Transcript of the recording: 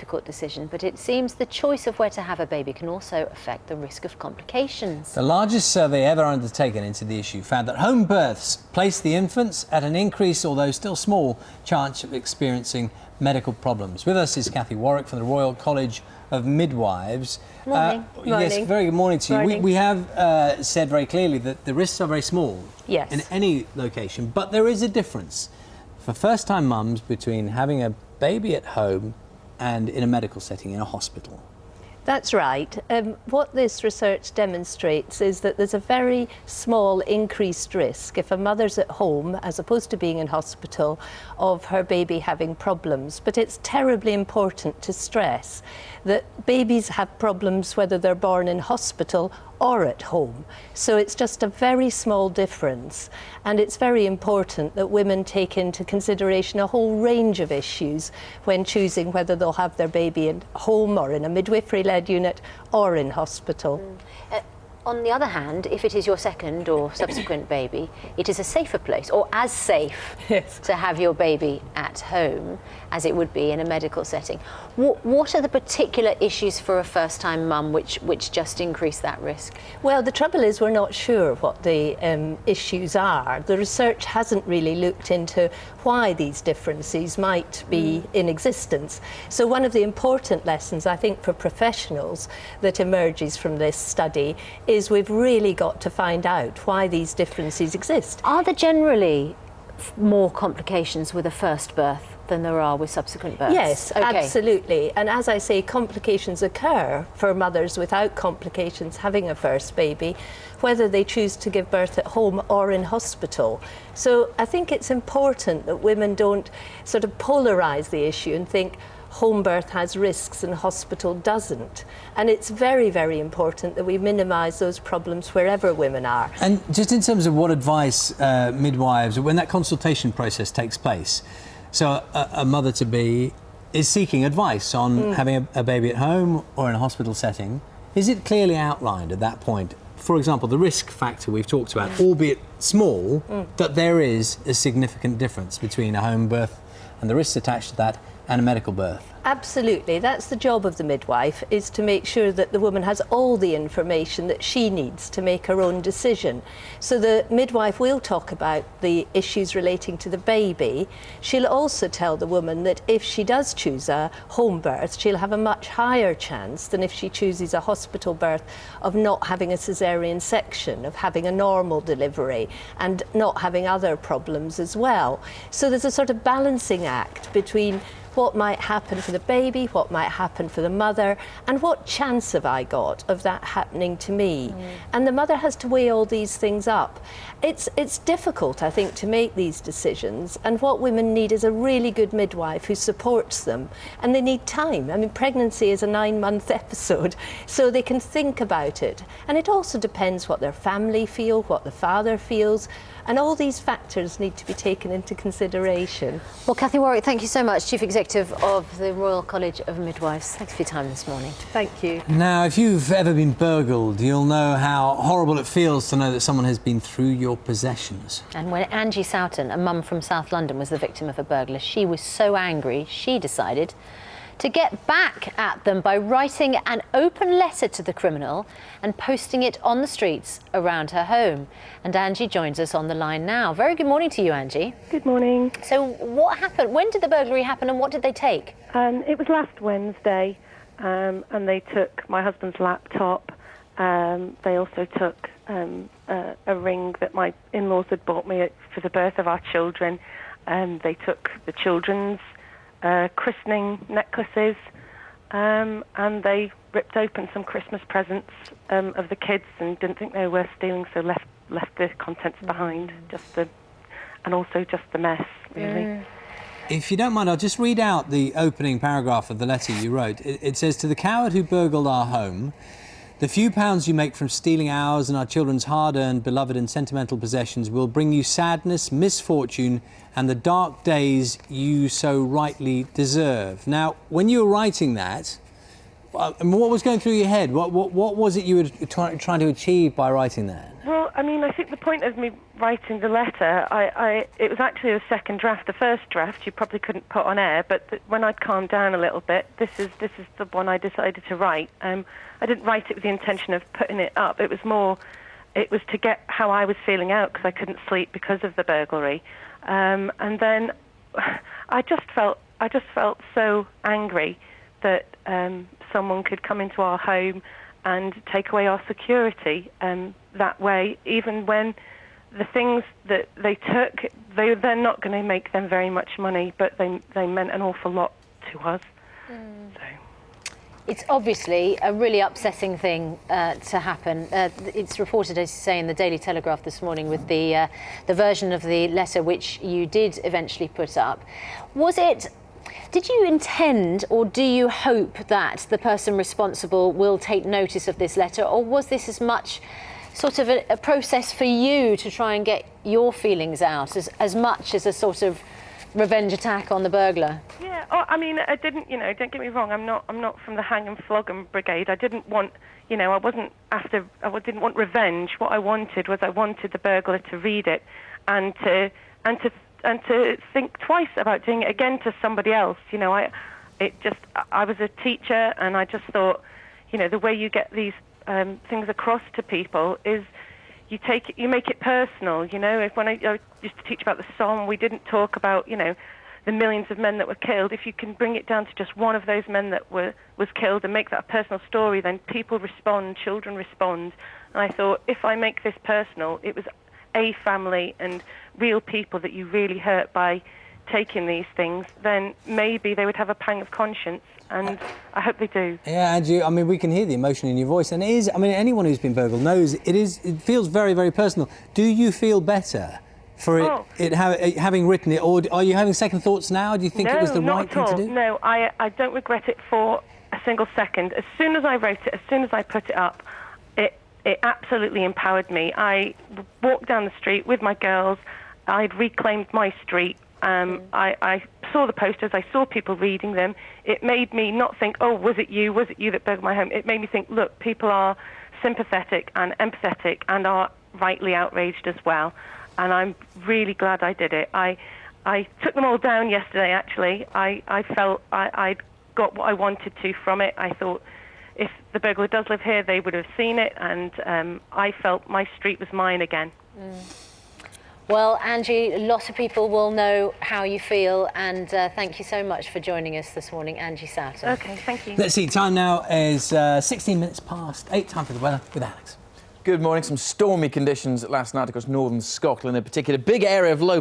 difficult decision, but it seems the choice of where to have a baby can also affect the risk of complications. The largest survey ever undertaken into the issue found that home births place the infants at an increased, although still small, chance of experiencing medical problems. With us is Cathy Warwick from the Royal College of Midwives. Morning. Yes, very good morning to you. Morning. We have said very clearly that the risks are very small in any location, but there is a difference for first-time mums between having a baby at home and in a medical setting, in a hospital. That's right. What this research demonstrates is that there's a very small increased risk if a mother's at home, as opposed to being in hospital, of her baby having problems. But it's terribly important to stress that babies have problems whether they're born in hospital or at home. So it's just a very small difference. And it's very important that women take into consideration a whole range of issues when choosing whether they'll have their baby at home or in a midwifery-led unit or in hospital. On the other hand, if it is your second or subsequent baby, it is a safer place, or as safe to have your baby at home as it would be in a medical setting. What are the particular issues for a first-time mum which just increase that risk? Well, the trouble is we're not sure what the issues are. The research hasn't really looked into why these differences might be in existence. So one of the important lessons, I think, for professionals that emerges from this study is we've really got to find out why these differences exist. Are there generally more complications with a first birth than there are with subsequent births? Yes, absolutely. And as I say, complications occur for mothers without complications having a first baby, whether they choose to give birth at home or in hospital. So I think it's important that women don't sort of polarise the issue and think home birth has risks and hospital doesn't. And it's very, very important that we minimise those problems wherever women are. And just in terms of what advice midwives, when that consultation process takes place, so a mother-to-be is seeking advice on having a baby at home or in a hospital setting, is it clearly outlined at that point? For example, the risk factor we've talked about, albeit small, that there is a significant difference between a home birth and the risks attached to that and a medical birth. Absolutely. That's the job of the midwife, is to make sure that the woman has all the information that she needs to make her own decision. So the midwife will talk about the issues relating to the baby. She'll also tell the woman that if she does choose a home birth, she'll have a much higher chance than if she chooses a hospital birth of not having a caesarean section, of having a normal delivery and not having other problems as well. So there's a sort of balancing act between what might happen for the baby, what might happen for the mother, and what chance have I got of that happening to me? And the mother has to weigh all these things up. It's difficult, I think, to make these decisions, and what women need is a really good midwife who supports them, and they need time. I mean, pregnancy is a 9-month episode, so they can think about it. And it also depends what their family feel, what the father feels, and all these factors need to be taken into consideration. Well, Cathy Warwick, thank you so much, Chief Executive of the Royal College of Midwives. Thanks for your time this morning. Thank you. Now, if you've ever been burgled, you'll know how horrible it feels to know that someone has been through your possessions. And when Angie Satin, a mum from South London, was the victim of a burglar, she was so angry, she decided to get back at them by writing an open letter to the criminal and posting it on the streets around her home. And Angie joins us on the line now. Very good morning to you, Angie. Good morning. So what happened? When did the burglary happen and what did they take? It was last Wednesday, and they took my husband's laptop. They also took a ring that my in-laws had bought me for the birth of our children. They took the children's christening necklaces, and they ripped open some Christmas presents of the kids and didn't think they were stealing, so left the contents behind, and also just the mess, really. If you don't mind, I'll just read out the opening paragraph of the letter you wrote. It says, "To the coward who burgled our home, the few pounds you make from stealing ours and our children's hard-earned, beloved and sentimental possessions will bring you sadness, misfortune and the dark days you so rightly deserve." Now, when you were writing that, And what was going through your head? What was it you were trying to achieve by writing that? Well, I mean, I think the point of me writing the letter, it was actually a second draft. The first draft you probably couldn't put on air, but when I'd calmed down a little bit, this is the one I decided to write. I didn't write it with the intention of putting it up. It was to get how I was feeling out because I couldn't sleep because of the burglary. And then I just felt so angry that someone could come into our home and take away our security that way, even when the things that they took, they're not going to make them very much money, but they meant an awful lot to us. So. It's obviously a really upsetting thing to happen. It's reported, as you say, in the Daily Telegraph this morning with the version of the letter which you did eventually put up. Did you intend or do you hope that the person responsible will take notice of this letter, or was this as much sort of a process for you to try and get your feelings out as much as a sort of revenge attack on the burglar? Yeah, I mean, I didn't, don't get me wrong, I'm not from the hang and flog 'em brigade. I didn't want, I didn't want revenge. What I wanted the burglar to read it and to think twice about doing it again to somebody else. I was a teacher, and I just thought, the way you get these things across to people is you make it personal. When I used to teach about the Somme, we didn't talk about, the millions of men that were killed. If you can bring it down to just one of those men that was killed and make that a personal story, then people respond, children respond. And I thought, if I make this personal, it was a family and real people that you really hurt by taking these things, then maybe they would have a pang of conscience, and I hope they do. Yeah, and we can hear the emotion in your voice, and it is, anyone who's been burgled knows it feels very, very personal. Do you feel better for having written it, or are you having second thoughts now? Do you think it was the right thing to do? No, I don't regret it for a single second. As soon as I wrote it, as soon as I put it up, it absolutely empowered me. I walked down the street with my girls. I'd reclaimed my street. I saw the posters. I saw people reading them. It made me not think, oh, was it you that burgled my home? It made me think, look, people are sympathetic and empathetic and are rightly outraged as well. And I'm really glad I did it. I took them all down yesterday, actually. I felt I'd got what I wanted to from it. I thought, if the burglar does live here, they would have seen it, and I felt my street was mine again. Well, Angie, lots of people will know how you feel, and thank you so much for joining us this morning, Angie Satin. OK, thank you. Let's see, time now is 16 minutes past 8, time for the weather with Alex. Good morning. Some stormy conditions last night across northern Scotland, in particular. Big area of low